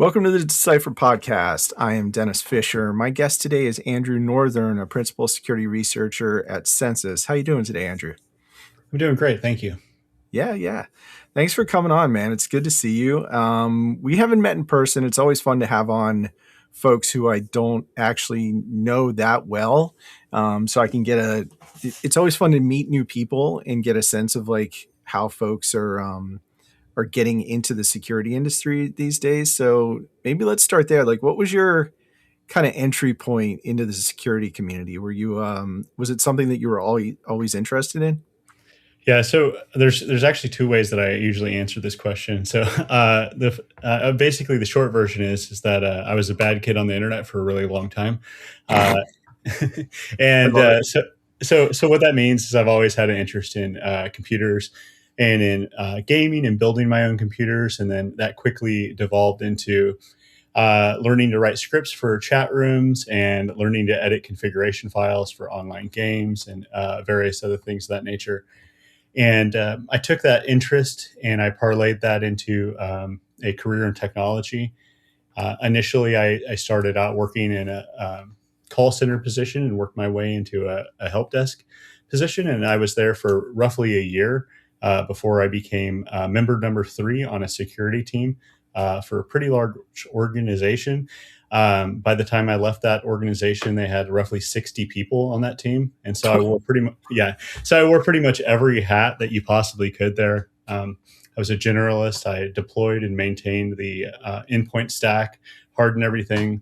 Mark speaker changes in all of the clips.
Speaker 1: Welcome to the Decipher podcast. I am Dennis Fisher. My guest today is Andrew Northern, a principal security researcher at Censys. How you doing today, Andrew?
Speaker 2: I'm doing great. Thank you.
Speaker 1: Yeah. Thanks for coming on, man. It's good to see you. We haven't met in person. It's always fun to have on folks who I don't actually know that well. So I can it's always fun to meet new people and get a sense of like how folks are getting into the security industry these days. So maybe let's start there. Like, what was your kind of entry point into the security community? Were you was it something that you were always interested in?
Speaker 2: Yeah, so there's actually two ways that I usually answer this question. So basically the short version is that I was a bad kid on the internet for a really long time, uh,
Speaker 1: I
Speaker 2: and
Speaker 1: love it.
Speaker 2: so what that means is I've always had an interest in computers and in gaming and building my own computers, and then that quickly devolved into learning to write scripts for chat rooms and learning to edit configuration files for online games and various other things of that nature. And I took that interest and I parlayed that into a career in technology. Initially, I started out working in a call center position and worked my way into a help desk position. And I was there for roughly a year before I became member number 3 on a security team for a pretty large organization. By the time I left that organization, they had roughly 60 people on that team, and so I wore pretty much every hat that you possibly could there. I was a generalist. I deployed and maintained the endpoint stack, hardened everything.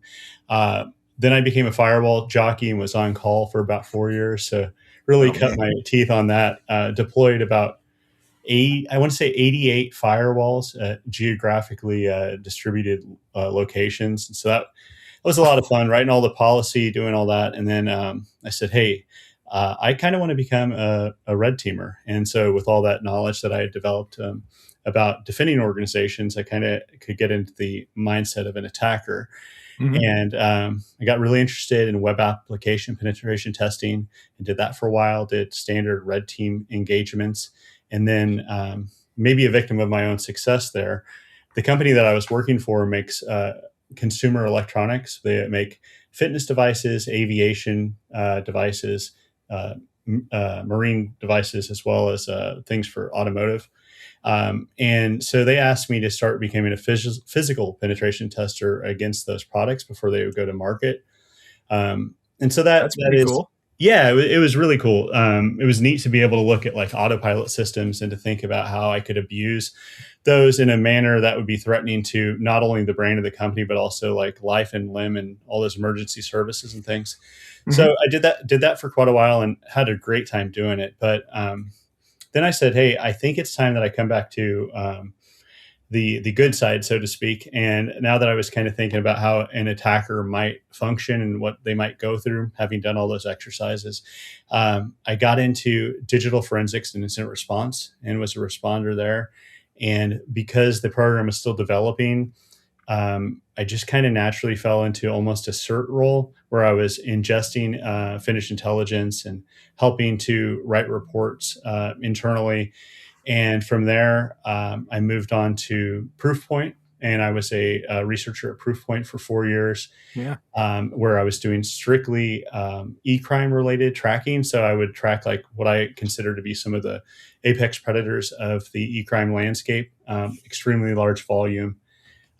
Speaker 2: Then I became a firewall jockey and was on call for about 4 years. So really
Speaker 1: Oh
Speaker 2: cut
Speaker 1: man.
Speaker 2: my teeth on that. Deployed about I want to say 88 firewalls at geographically distributed locations. And so that was a lot of fun, writing all the policy, doing all that. And then I said, hey, I kind of want to become a red teamer. And so with all that knowledge that I had developed about defending organizations, I kind of could get into the mindset of an attacker.
Speaker 1: Hmm.
Speaker 2: And I got really interested in web application penetration testing and did that for a while, did standard red team engagements, and then maybe a victim of my own success there. The company that I was working for makes consumer electronics. They make fitness devices, aviation devices, marine devices, as well as things for automotive. And so they asked me to start becoming a physical penetration tester against those products before they would go to market. And so that
Speaker 1: That's
Speaker 2: that
Speaker 1: pretty
Speaker 2: is,
Speaker 1: cool.
Speaker 2: yeah, it was really cool. It was neat to be able to look at like autopilot systems and to think about how I could abuse those in a manner that would be threatening to not only the brain of the company but also like life and limb and all those emergency services and things. So
Speaker 1: Hmm.
Speaker 2: I did that for quite a while and had a great time doing it. But then I said, hey, I think it's time that I come back to the good side, so to speak. And now that I was kind of thinking about how an attacker might function and what they might go through, having done all those exercises, I got into digital forensics and incident response and was a responder there. And because the program is still developing, I just kind of naturally fell into almost a CERT role where I was ingesting finished intelligence and helping to write reports internally. And from there, I moved on to Proofpoint, and I was a researcher at Proofpoint for 4 years,
Speaker 1: Yeah.
Speaker 2: where I was doing strictly e-crime related tracking. So I would track like what I consider to be some of the apex predators of the e-crime landscape, extremely large volume.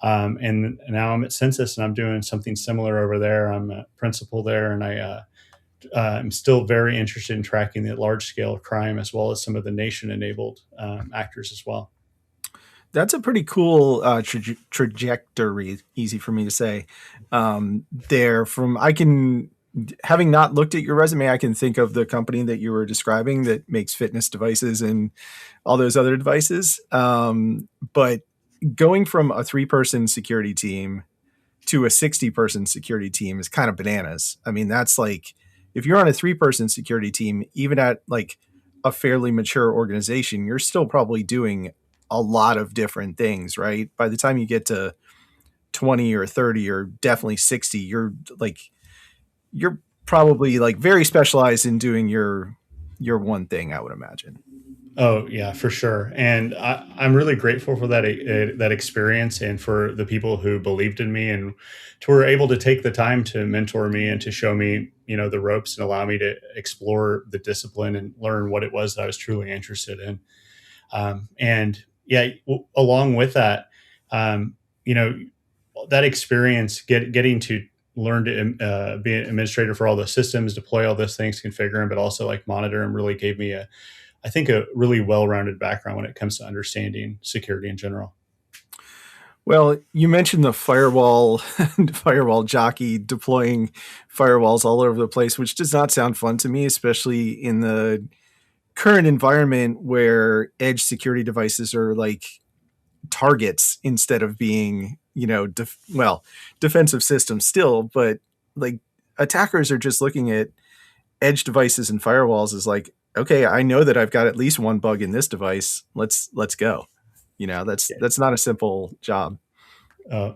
Speaker 2: And now I'm at Censys, and I'm doing something similar over there. I'm a principal there, and I'm still very interested in tracking the large scale crime as well as some of the nation enabled actors as well.
Speaker 1: That's a pretty cool trajectory. Easy for me to say. There, from I can, having not looked at your resume, I can think of the company that you were describing that makes fitness devices and all those other devices. But going from a 3-person security team to a 60-person security team is kind of bananas. I mean, that's like if you're on a 3-person security team, even at like a fairly mature organization, you're still probably doing a lot of different things, right? By the time you get to 20 or 30 or definitely 60, you're probably like very specialized in doing your one thing, I would imagine.
Speaker 2: Oh yeah, for sure. And I'm really grateful for that experience and for the people who believed in me and to were able to take the time to mentor me and to show me, the ropes and allow me to explore the discipline and learn what it was that I was truly interested in. And yeah, along with that, um, you know, that experience, getting to learn to be an administrator for all those systems, deploy all those things, configure them, but also like monitor them, really gave me I think, a really well-rounded background when it comes to understanding security in general.
Speaker 1: Well, you mentioned the firewall firewall jockey deploying firewalls all over the place, which does not sound fun to me, especially in the current environment where edge security devices are like targets instead of being, defensive systems still, but like attackers are just looking at edge devices and firewalls as like, okay, I know that I've got at least one bug in this device. Let's go. That's not a simple job.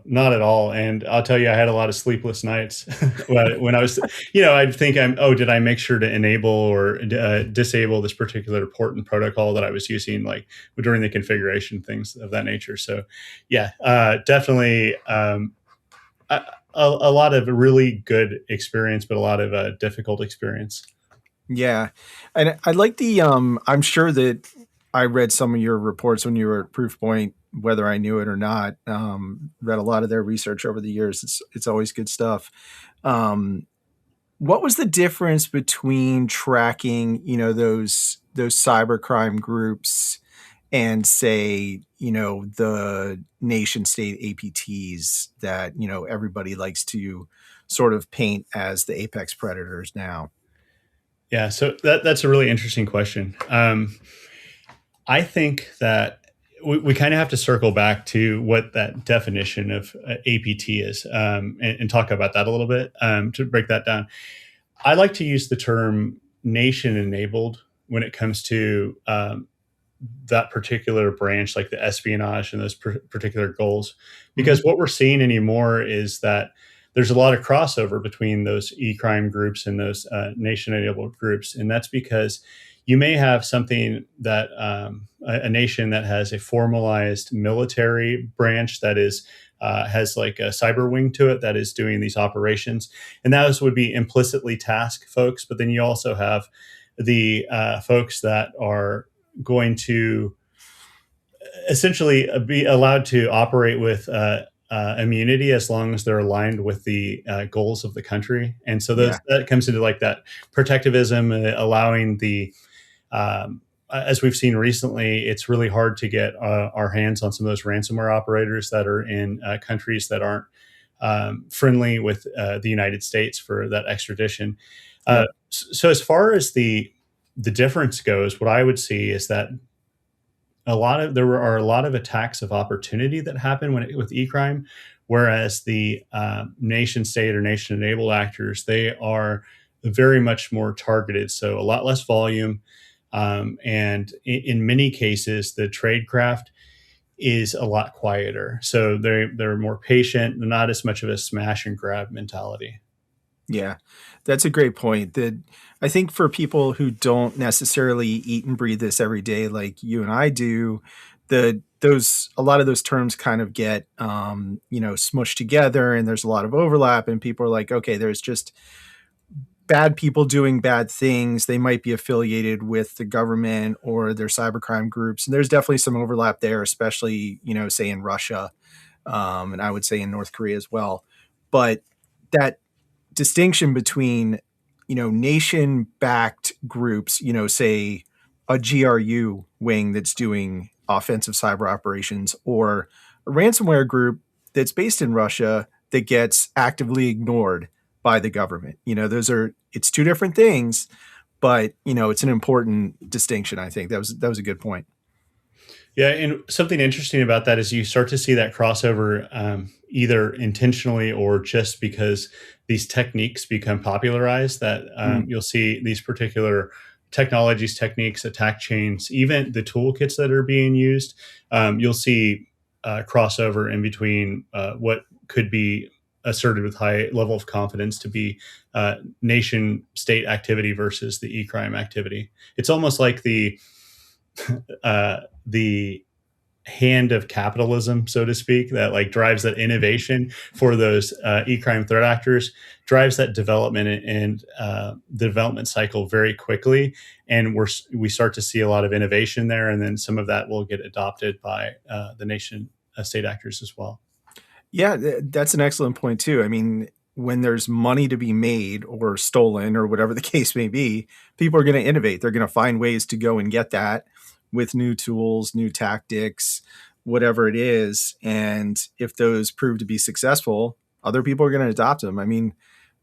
Speaker 2: Not at all. And I'll tell you, I had a lot of sleepless nights when I was, I'd think did I make sure to enable or disable this particular port and protocol that I was using, like during the configuration, things of that nature. So, yeah, definitely a lot of really good experience, but a lot of difficult experience.
Speaker 1: Yeah. And I like I'm sure that I read some of your reports when you were at Proofpoint, whether I knew it or not. Read a lot of their research over the years. It's always good stuff. Um, what was the difference between tracking, those cybercrime groups and say, the nation state APTs that, everybody likes to sort of paint as the apex predators now?
Speaker 2: Yeah, so that's a really interesting question. I think that we kind of have to circle back to what that definition of APT is, and talk about that a little bit, to break that down. I like to use the term nation enabled when it comes to that particular branch, like the espionage and those particular goals, because
Speaker 1: Mhm.
Speaker 2: what we're seeing anymore is that there's a lot of crossover between those e-crime groups and those nation-enabled groups, and that's because you may have something that a nation that has a formalized military branch that is has like a cyber wing to it that is doing these operations, and those would be implicitly task folks. But then you also have the folks that are going to essentially be allowed to operate with immunity as long as they're aligned with the goals of the country. And so
Speaker 1: Yeah.
Speaker 2: that comes into like that protectivism, allowing the as we've seen recently, it's really hard to get our hands on some of those ransomware operators that are in countries that aren't friendly with the United States for that extradition.
Speaker 1: Yep.
Speaker 2: So as far as the difference goes, what I would see is that there are a lot of attacks of opportunity that happen with e-crime, whereas the nation state or nation enabled actors, they are very much more targeted, so a lot less volume, and in many cases the tradecraft is a lot quieter, so they're more patient, not as much of a smash and grab mentality.
Speaker 1: Yeah, that's a great point. That I think for people who don't necessarily eat and breathe this every day, like you and I do, the those a lot of those terms kind of get smushed together, and there's a lot of overlap, and people are like, okay, there's just bad people doing bad things. They might be affiliated with the government or their cybercrime groups, and there's definitely some overlap there, especially say in Russia, and I would say in North Korea as well. But that distinction between nation backed groups, say a GRU wing that's doing offensive cyber operations, or a ransomware group that's based in Russia that gets actively ignored by the government. Those are it's two different things, but it's an important distinction. I think that was a good point.
Speaker 2: Yeah, and something interesting about that is you start to see that crossover, either intentionally or just because these techniques become popularized. That
Speaker 1: Mm,
Speaker 2: you'll see these particular technologies, techniques, attack chains, even the toolkits that are being used. You'll see crossover in between what could be asserted with high level of confidence to be nation state activity versus the e crime activity. It's almost like the hand of capitalism, so to speak, that like drives that innovation for those e-crime threat actors, drives that development and the development cycle very quickly, and we start to see a lot of innovation there, and then some of that will get adopted by the nation state actors as well.
Speaker 1: Yeah, that's an excellent point too. I mean, when there's money to be made or stolen or whatever the case may be, people are going to innovate. They're going to find ways to go and get that with new tools, new tactics, whatever it is. And if those prove to be successful, other people are going to adopt them. I mean,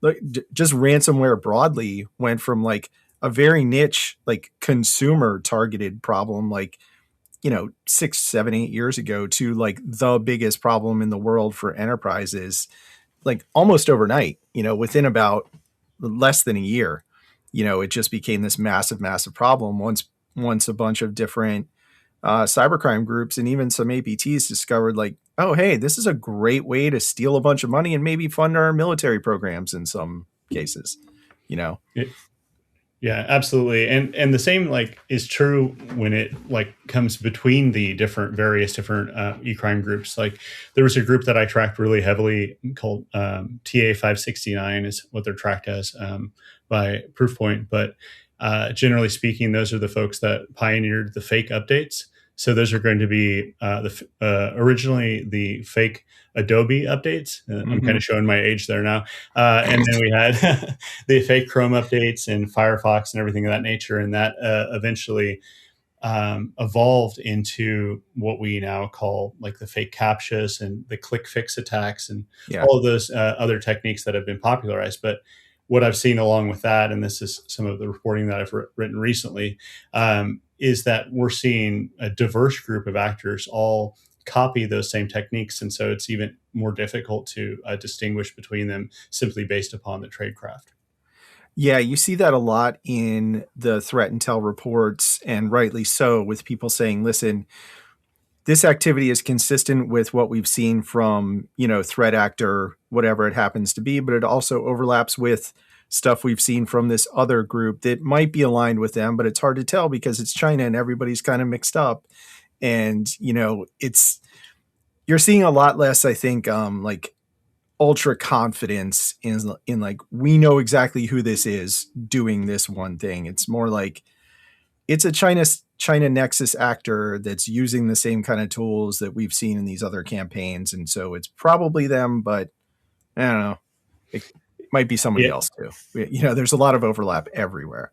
Speaker 1: look, just ransomware broadly went from like a very niche, like consumer targeted problem, like 6, 7, 8 years ago to like the biggest problem in the world for enterprises, like almost overnight, within about less than a year. It just became this massive, massive problem once a bunch of different cybercrime groups and even some APTs discovered like, oh, hey, this is a great way to steal a bunch of money and maybe fund our military programs in some cases,
Speaker 2: It, Yeah, absolutely. And the same like is true when it like comes between the various different e-crime groups. Like there was a group that I tracked really heavily called TA 569 is what they're tracked as by Proofpoint. But generally speaking, those are the folks that pioneered the fake updates. So those are going to be originally the fake Adobe updates. I'm kind of showing my age there now. And then we had the fake Chrome updates and Firefox and everything of that nature. And that eventually evolved into what we now call like the fake CAPTCHAs and the click fix attacks and all of those other techniques that have been popularized. But what I've seen along with that, and this is some of the reporting that I've written recently, is that we're seeing a diverse group of actors all copy those same techniques. And so it's even more difficult to distinguish between them simply based upon the tradecraft.
Speaker 1: Yeah, you see that a lot in the threat intel reports, and rightly so, with people saying, listen, this activity is consistent with what we've seen from, threat actor, whatever it happens to be, but it also overlaps with stuff we've seen from this other group that might be aligned with them, but it's hard to tell because it's China and everybody's kind of mixed up. And, you're seeing a lot less, I think, like ultra confidence in like, we know exactly who this is doing this one thing. It's more like it's a China Nexus actor that's using the same kind of tools that we've seen in these other campaigns. And so it's probably them, but I don't know. It might be somebody else too. There's a lot of overlap everywhere.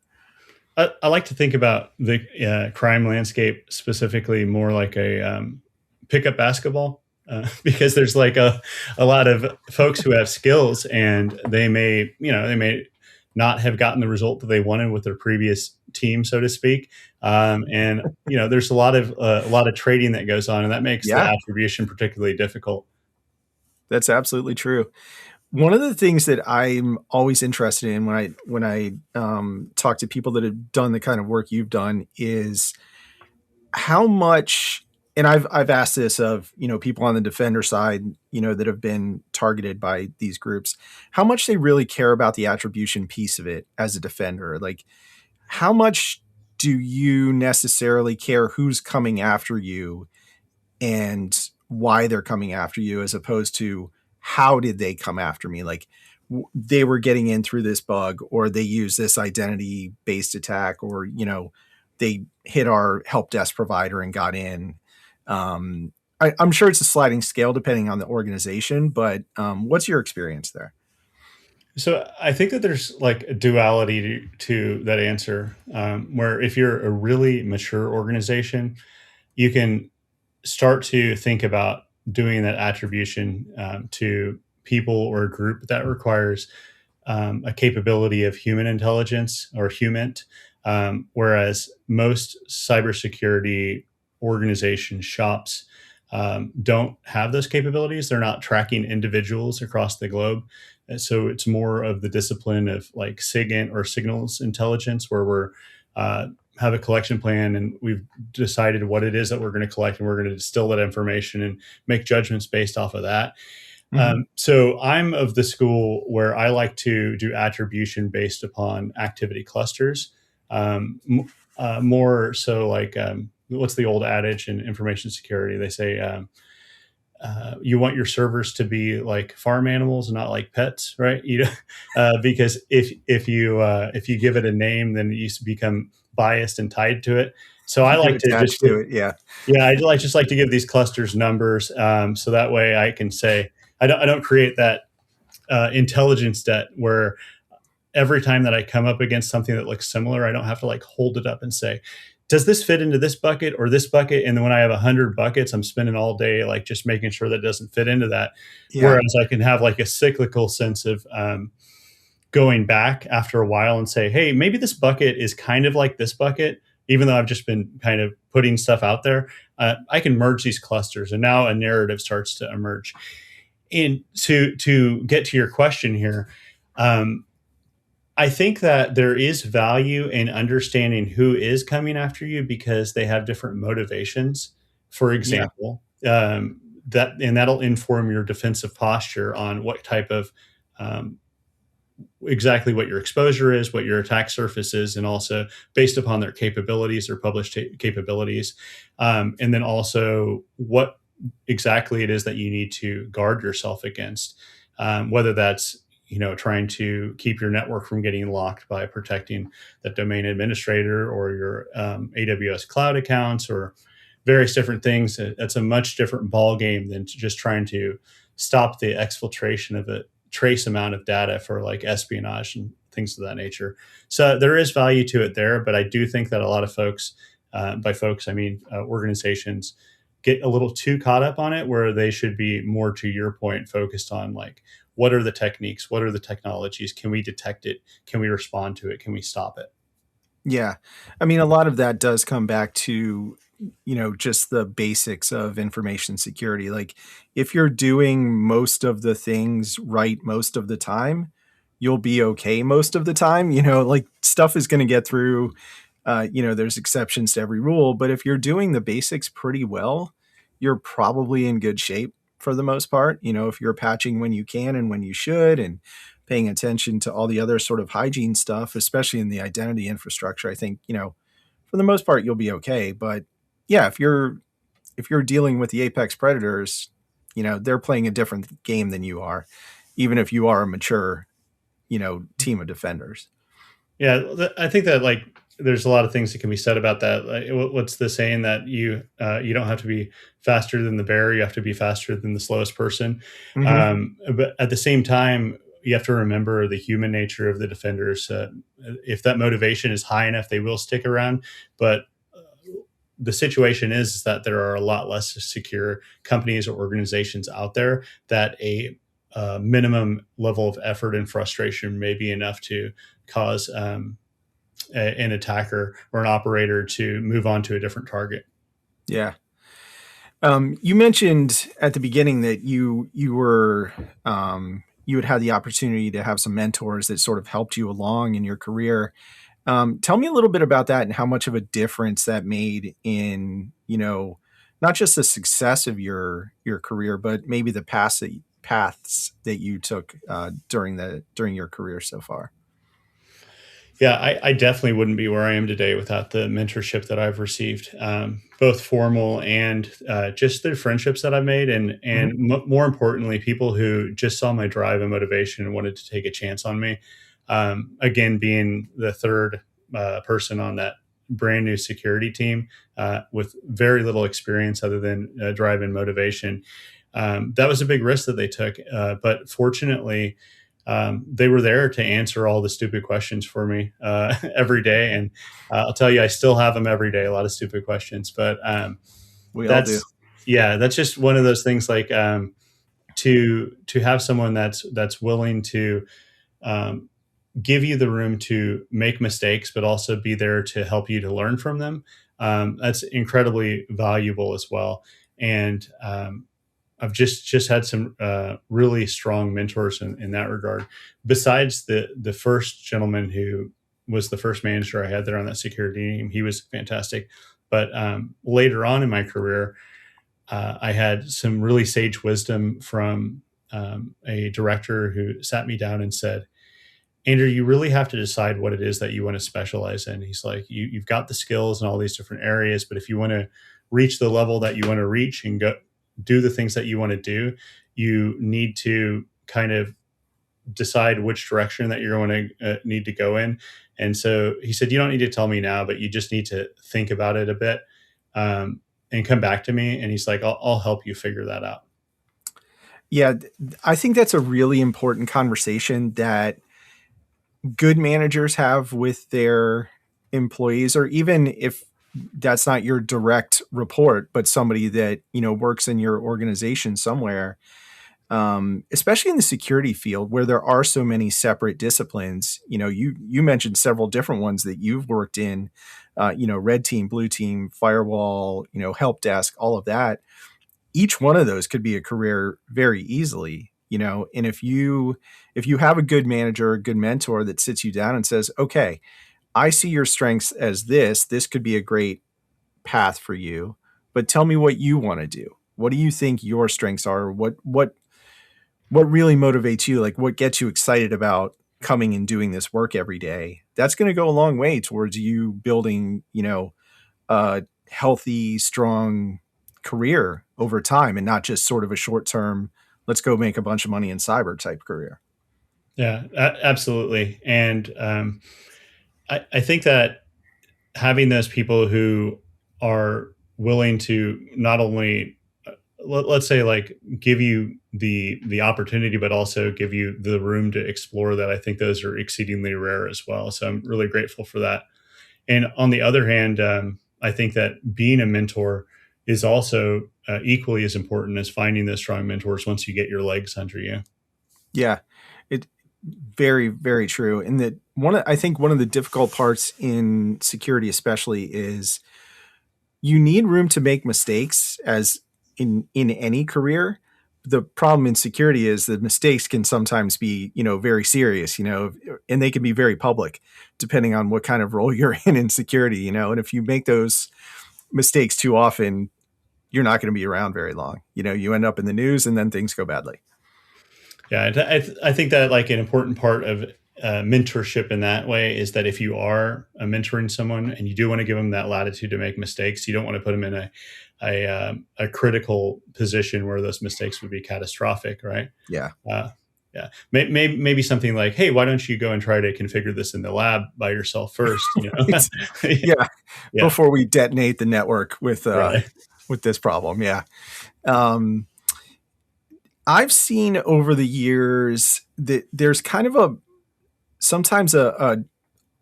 Speaker 2: I like to think about the crime landscape specifically more like a pickup basketball. Because there's like a lot of folks who have skills and they may not have gotten the result that they wanted with their previous team, so to speak. And there's a lot of trading that goes on, and that makes the attribution particularly difficult.
Speaker 1: That's absolutely true. One of the things that I'm always interested in when I talk to people that have done the kind of work you've done is how much. And I've asked this of people on the defender side that have been targeted by these groups, how much they really care about the attribution piece of it as a defender. Like, how much do you necessarily care who's coming after you and why they're coming after you, as opposed to how did they come after me? Like, they were getting in through this bug, or they use this identity based attack, or they hit our help desk provider and got in. I'm sure it's a sliding scale depending on the organization, but what's your experience there?
Speaker 2: So I think that there's like a duality to that answer, where if you're a really mature organization, you can start to think about doing that attribution to people or a group that requires a capability of human intelligence or HUMINT, whereas most cybersecurity organization shops don't have those capabilities. They're not tracking individuals across the globe. And so it's more of the discipline of like SIGINT or signals intelligence, where we're have a collection plan and we've decided what it is that we're going to collect, and we're going to distill that information and make judgments based off of that. So I'm of the school where I like to do attribution based upon activity clusters. more so like what's the old adage in information security? They say you want your servers to be like farm animals, not like pets, right? You know, because if you give it a name, then you become biased and tied to it. So I
Speaker 1: You get
Speaker 2: like to just
Speaker 1: attached to it. Yeah.
Speaker 2: yeah, just like to give these clusters numbers, so that way I can say I don't create that intelligence debt where every time that I come up against something that looks similar, I don't have to like hold it up and say, does this fit into this bucket or this bucket? And then when I have 100 buckets, I'm spending all day like just making sure that doesn't fit into that.
Speaker 1: Yeah.
Speaker 2: Whereas I can have like a cyclical sense of going back after a while and say, hey, maybe this bucket is kind of like this bucket, even though I've just been kind of putting stuff out there. I can merge these clusters, and now a narrative starts to emerge. And to get to your question here, um, I think that there is value in understanding who is coming after you because they have different motivations. For
Speaker 1: Yeah.
Speaker 2: example, that'll inform your defensive posture on what type of um, exactly what your exposure is, what your attack surface is, and also based upon their capabilities or published capabilities, and then also what exactly it is that you need to guard yourself against, whether that's trying to keep your network from getting locked by protecting the domain administrator or your AWS cloud accounts or various different things. That's a much different ball game than just trying to stop the exfiltration of a trace amount of data for like espionage and things of that nature. So there is value to it there, but I do think that a lot of folks, by folks I mean organizations, get a little too caught up on it, where they should be more, to your point, focused on like what are the techniques, what are the technologies, can we detect it, can we respond to it, can we stop it.
Speaker 1: Yeah. I mean, a lot of that does come back to, just the basics of information security. Like, if you're doing most of the things right most of the time, you'll be okay most of the time. Like, stuff is going to get through. There's exceptions to every rule, but if you're doing the basics pretty well, you're probably in good shape for the most part. If you're patching when you can and when you should, and paying attention to all the other sort of hygiene stuff, especially in the identity infrastructure, I think, for the most part, you'll be okay. But yeah, if you're dealing with the apex predators, they're playing a different game than you are, even if you are a mature, team of defenders.
Speaker 2: Yeah, I think that like there's a lot of things that can be said about that. Like, what's the saying that you don't have to be faster than the bear, you have to be faster than the slowest person.
Speaker 1: Hmm.
Speaker 2: But at the same time, you have to remember the human nature of the defenders. If that motivation is high enough, they will stick around. But the situation is that there are a lot less secure companies or organizations out there that a minimum level of effort and frustration may be enough to cause an attacker or an operator to move on to a different target.
Speaker 1: Yeah. You mentioned at the beginning that you had had the opportunity to have some mentors that sort of helped you along in your career. Tell me a little bit about that and how much of a difference that made in, not just the success of your career, but maybe the paths that you took during your career so far.
Speaker 2: Yeah, I definitely wouldn't be where I am today without the mentorship that I've received, both formal and just the friendships that I've made, and
Speaker 1: Hmm.
Speaker 2: more importantly, people who just saw my drive and motivation and wanted to take a chance on me. Again, being the third person on that brand new security team with very little experience other than drive and motivation, that was a big risk that they took. But fortunately, they were there to answer all the stupid questions for me every day, and I'll tell you, I still have them every day. A lot of stupid questions, but
Speaker 1: We all do.
Speaker 2: that's yeah, that's just one of those things. Like to have someone that's willing to um, give you the room to make mistakes, but also be there to help you to learn from them. That's incredibly valuable as well. And I've just had some really strong mentors in that regard. Besides the first gentleman who was the first manager I had there on that security team, he was fantastic. But later on in my career, I had some really sage wisdom from a director who sat me down and said, Andrew, you really have to decide what it is that you want to specialize in. He's like, you've got the skills in all these different areas, but if you want to reach the level that you want to reach and go do the things that you want to do, you need to kind of decide which direction that you're going to need to go in. And so he said, you don't need to tell me now, but you just need to think about it a bit, and come back to me. And he's like, I'll help you figure that out.
Speaker 1: Yeah, I think that's a really important conversation that good managers have with their employees, or even if that's not your direct report, but somebody that, works in your organization somewhere, especially in the security field where there are so many separate disciplines. You mentioned several different ones that you've worked in, red team, blue team, firewall, help desk, all of that. Each one of those could be a career very easily, and if you have a good manager, a good mentor that sits you down and says, okay, I see your strengths as this could be a great path for you, but tell me what you want to do. What do you think your strengths are? What really motivates you? Like, what gets you excited about coming and doing this work every day? That's going to go a long way towards you building, a healthy, strong career over time, and not just sort of a short term, let's go make a bunch of money in cyber type career.
Speaker 2: Yeah, absolutely. And I think that having those people who are willing to not only let's say like give you the opportunity, but also give you the room to explore that, I think those are exceedingly rare as well. So I'm really grateful for that. And on the other hand, I think that being a mentor is also equally as important as finding those strong mentors once you get your legs under you.
Speaker 1: Yeah, it very, very true. And that I think one of the difficult parts in security, especially, is you need room to make mistakes, as in any career. The problem in security is that mistakes can sometimes be, very serious, and they can be very public depending on what kind of role you're in security, and if you make those mistakes too often, you're not going to be around very long. You end up in the news and then things go badly.
Speaker 2: Yeah, I think that like an important part of mentorship in that way is that if you are mentoring someone and you do want to give them that latitude to make mistakes, you don't want to put them in a critical position where those mistakes would be catastrophic, right?
Speaker 1: Yeah.
Speaker 2: Yeah, maybe something like, hey, why don't you go and try to configure this in the lab by yourself first?
Speaker 1: Yeah.
Speaker 2: Yeah.
Speaker 1: Before we detonate the network with
Speaker 2: Right.
Speaker 1: with this problem. Yeah. I've seen over the years that there's kind of sometimes a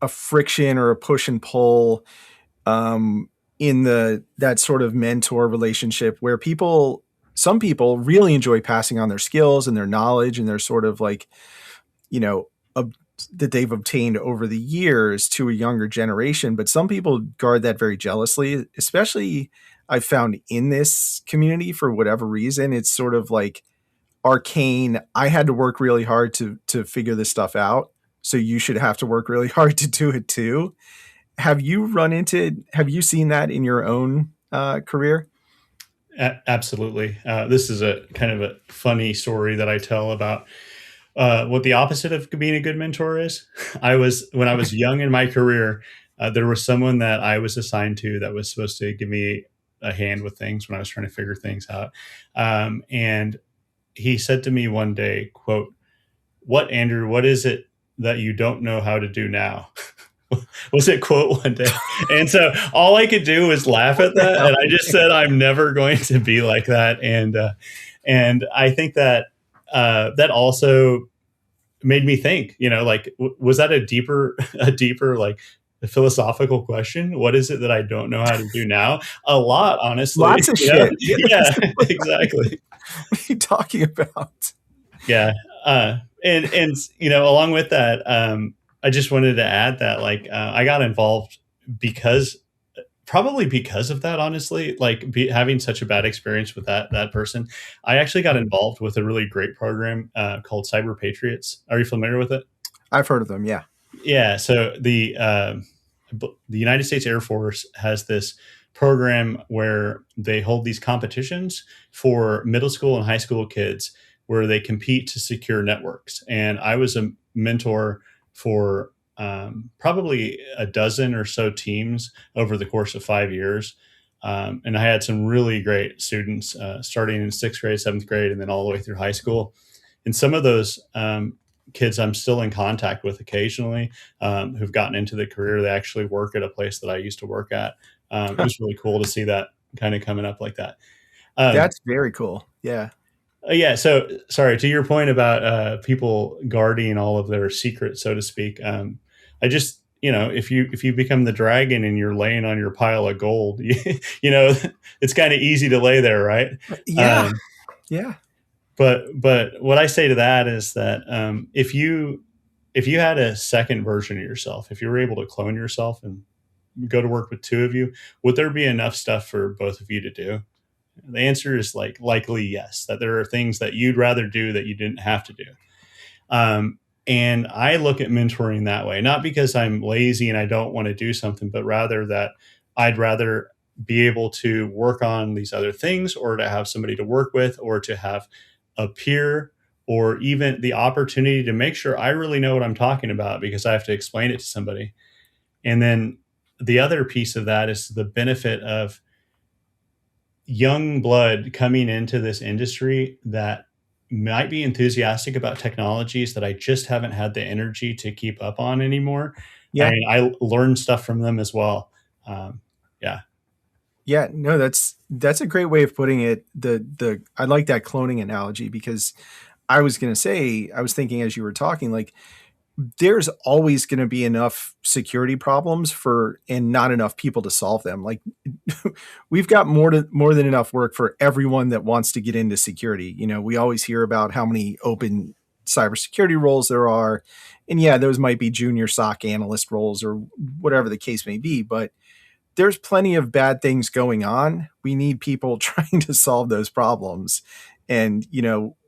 Speaker 1: friction or a push and pull in that sort of mentor relationship where some people really enjoy passing on their skills and their knowledge and their sort of like, that they've obtained over the years to a younger generation. But some people guard that very jealously, especially I've found in this community for whatever reason. It's sort of like arcane. I had to work really hard to figure this stuff out, so you should have to work really hard to do it too. Have you seen that in your own career?
Speaker 2: Absolutely. This is a kind of a funny story that I tell about what the opposite of being a good mentor is. When I was young in my career, there was someone that I was assigned to that was supposed to give me a hand with things when I was trying to figure things out. And he said to me one day, quote, "What, Andrew, what is it that you don't know how to do now?" Was it quote one day. And so all I could do was laugh at that. And I just said, I'm never going to be like that. And I think that that also made me think, like, was that a deeper, like philosophical question? What is it that I don't know how to do now? A lot, honestly.
Speaker 1: Lots of shit.
Speaker 2: Yeah, exactly.
Speaker 1: What are you talking about?
Speaker 2: Yeah. And along with that, I just wanted to add that I got involved probably because of that, honestly, like having such a bad experience with that person. I actually got involved with a really great program called Cyber Patriots. Are you familiar with it?
Speaker 1: I've heard of them. Yeah.
Speaker 2: Yeah. So the United States Air Force has this program where they hold these competitions for middle school and high school kids where they compete to secure networks. And I was a mentor for probably a dozen or so teams over the course of 5 years. And I had some really great students starting in sixth grade, seventh grade, and then all the way through high school. And some of those kids I'm still in contact with occasionally, who've gotten into the career. They actually work at a place that I used to work at. It was really cool to see that kind of coming up like that. Um,
Speaker 1: That's very cool. Yeah.
Speaker 2: yeah. So sorry, to your point about people guarding all of their secrets, so to speak. I just, if you become the dragon and you're laying on your pile of gold, you know, it's kind of easy to lay there, right?
Speaker 1: Yeah.
Speaker 2: Um,
Speaker 1: Yeah.
Speaker 2: but what I say to that is that if you had a second version of yourself, if you were able to clone yourself and go to work with two of you, would there be enough stuff for both of you to do? The answer is likely yes. That there are things that you'd rather do that you didn't have to do. And I look at mentoring that way, not because I'm lazy and I don't want to do something, but rather that I'd rather be able to work on these other things, or to have somebody to work with, or to have a peer, or even the opportunity to make sure I really know what I'm talking about because I have to explain it to somebody. And then the other piece of that is the benefit of young blood coming into this industry that might be enthusiastic about technologies that I just haven't had the energy to keep up on anymore. I
Speaker 1: Yeah.
Speaker 2: mean, I learned stuff from them as well. Yeah.
Speaker 1: Yeah. No, that's a great way of putting it. I like that cloning analogy, because I was going to say, I was thinking as you were talking, like, there's always going to be enough security problems and not enough people to solve them. Like, we've got more than enough work for everyone that wants to get into security. We always hear about how many open cybersecurity roles there are. And yeah, those might be junior SOC analyst roles or whatever the case may be, but there's plenty of bad things going on. We need people trying to solve those problems. And,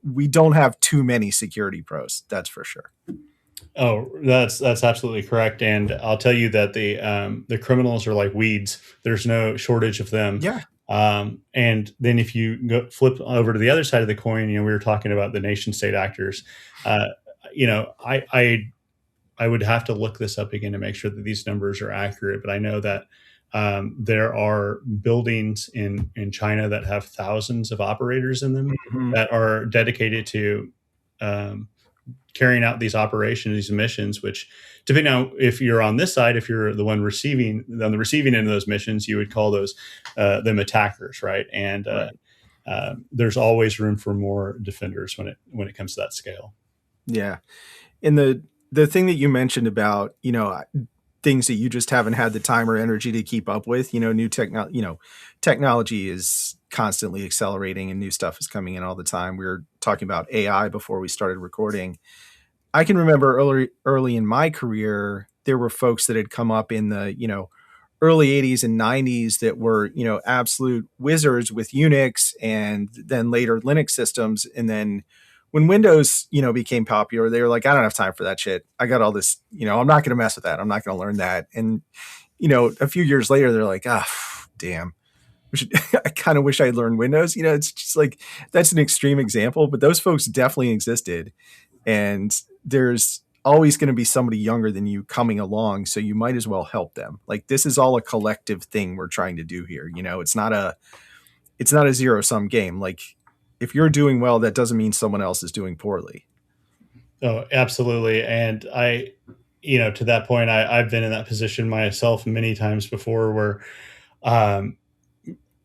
Speaker 1: we don't have too many security pros. That's for sure.
Speaker 2: Oh, that's absolutely correct. And I'll tell you that the criminals are like weeds. There's no shortage of them.
Speaker 1: Yeah.
Speaker 2: And then if you flip over to the other side of the coin, we were talking about the nation state actors. I would have to look this up again to make sure that these numbers are accurate. But I know that there are buildings in China that have thousands of operators in them
Speaker 1: Mhm.
Speaker 2: that are dedicated to carrying out these operations, these missions, which, depending on if you're on this side, if you're the one receiving on the receiving end of those missions, you would call those them attackers, right? And
Speaker 1: Right.
Speaker 2: there's always room for more defenders when it comes to that scale.
Speaker 1: Yeah. And the thing that you mentioned about, things that you just haven't had the time or energy to keep up with, technology is constantly accelerating and new stuff is coming in all the time. We were talking about AI before we started recording. I can remember early in my career, there were folks that had come up in the, early 80s and 90s that were, absolute wizards with Unix and then later Linux systems. And then when Windows, became popular, they were like, I don't have time for that shit. I got all this, I'm not going to mess with that. I'm not going to learn that. And, a few years later, they're like, damn. I kind of wish I'd learned Windows. It's just like, that's an extreme example, but those folks definitely existed. And there's always going to be somebody younger than you coming along. So you might as well help them. Like, this is all a collective thing we're trying to do here. It's not a zero sum game. Like, if you're doing well, that doesn't mean someone else is doing poorly.
Speaker 2: Oh, absolutely. And to that point, I've been in that position myself many times before, where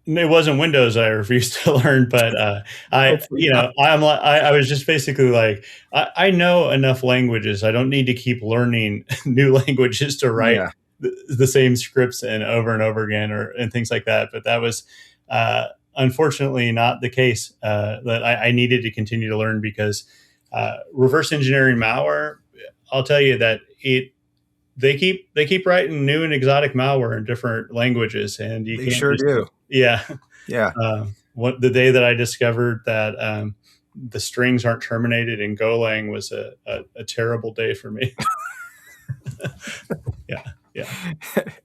Speaker 2: it wasn't Windows I refused to learn, but
Speaker 1: Hopefully not.
Speaker 2: I was just basically like, I know enough languages. I don't need to keep learning new languages to write
Speaker 1: Yeah.
Speaker 2: the same scripts and over again, and things like that. But that was unfortunately not the case. That I needed to continue to learn, because reverse engineering malware, I'll tell you that they keep writing new and exotic malware in different languages, and you
Speaker 1: They
Speaker 2: can't
Speaker 1: sure
Speaker 2: just,
Speaker 1: do.
Speaker 2: yeah.
Speaker 1: Yeah.
Speaker 2: The day that I discovered that the strings aren't terminated in Golang was a terrible day for me. Yeah, yeah.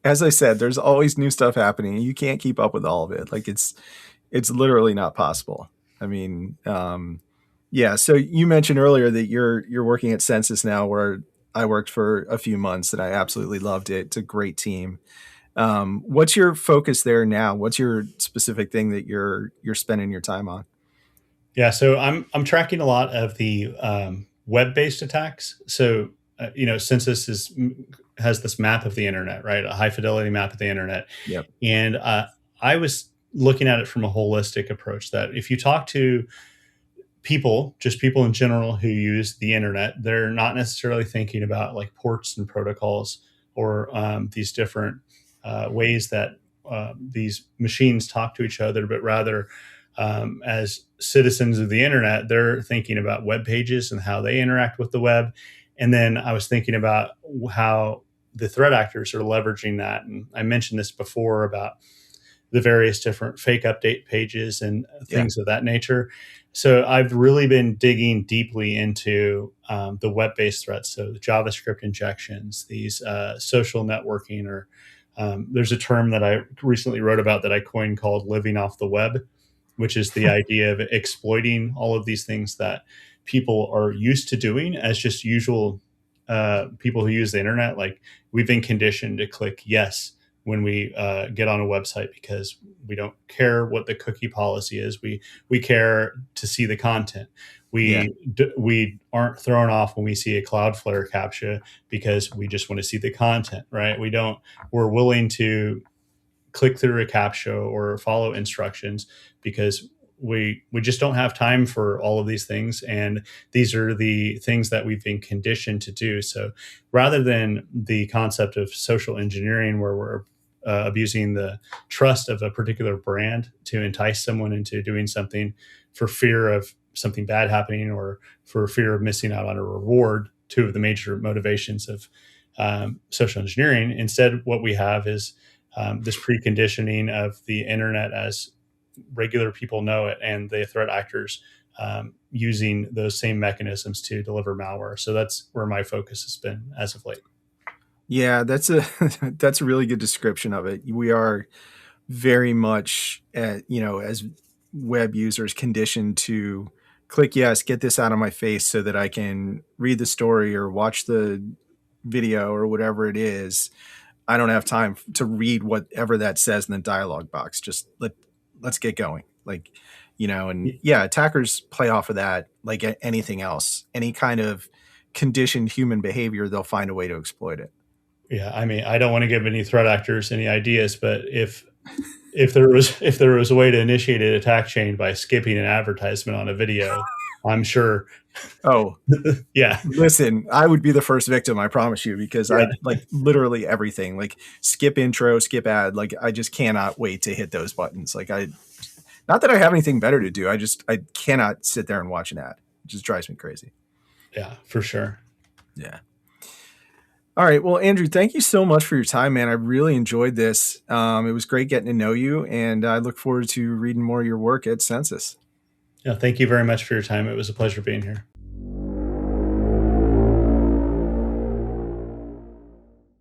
Speaker 1: As I said, there's always new stuff happening. You can't keep up with all of it. Like, it's literally not possible. I mean, yeah. So you mentioned earlier that you're working at Censys now, where I worked for a few months and I absolutely loved it. It's a great team. What's your focus there now? What's your specific thing that you're spending your time on?
Speaker 2: Yeah, so I'm tracking a lot of the web-based attacks. So Census has this map of the internet, right? A high fidelity map of the internet,
Speaker 1: Yep.
Speaker 2: and I was looking at it from a holistic approach. That if you talk to people, just people in general who use the internet, they're not necessarily thinking about like ports and protocols or these different ways that these machines talk to each other, but rather as citizens of the internet, they're thinking about web pages and how they interact with the web. And then I was thinking about how the threat actors are leveraging that. And I mentioned this before about the various different fake update pages and
Speaker 1: Yeah.
Speaker 2: things of that nature. So I've really been digging deeply into the web-based threats, so the JavaScript injections, these social networking, or there's a term that I recently wrote about that I coined called living off the web, which is the idea of exploiting all of these things that people are used to doing as just usual people who use the internet. Like we've been conditioned to click yes when we get on a website because we don't care what the cookie policy is. We care to see the content.
Speaker 1: Yeah.
Speaker 2: We aren't thrown off when we see a Cloudflare captcha because we just want to see the content, right? We're willing to click through a captcha or follow instructions because we just don't have time for all of these things, and these are the things that we've been conditioned to do. So rather than the concept of social engineering where we're abusing the trust of a particular brand to entice someone into doing something for fear of something bad happening or for fear of missing out on a reward, two of the major motivations of social engineering. Instead, what we have is this preconditioning of the internet as regular people know it, and the threat actors using those same mechanisms to deliver malware. So that's where my focus has been as of late.
Speaker 1: Yeah, that's a that's a really good description of it. We are very much as web users conditioned to click yes, get this out of my face so that I can read the story or watch the video or whatever it is. I don't have time to read whatever that says in the dialogue box. Just let's get going. And yeah, attackers play off of that like anything else. Any kind of conditioned human behavior, they'll find a way to exploit it.
Speaker 2: Yeah, I mean, I don't want to give any threat actors any ideas, but if there was a way to initiate an attack chain by skipping an advertisement on a video, I'm sure.
Speaker 1: Oh,
Speaker 2: Yeah,
Speaker 1: listen, I would be the first victim, I promise you, because I
Speaker 2: yeah,
Speaker 1: like literally everything. Like skip intro, skip ad. Like I just cannot wait to hit those buttons. Not that I have anything better to do. I cannot sit there and watch an ad. It just drives me crazy.
Speaker 2: yeah, for sure.
Speaker 1: Yeah. All right. Well, Andrew, thank you so much for your time, man. I really enjoyed this. It was great getting to know you, and I look forward to reading more of your work at Census.
Speaker 2: Yeah, thank you very much for your time. It was a pleasure being here.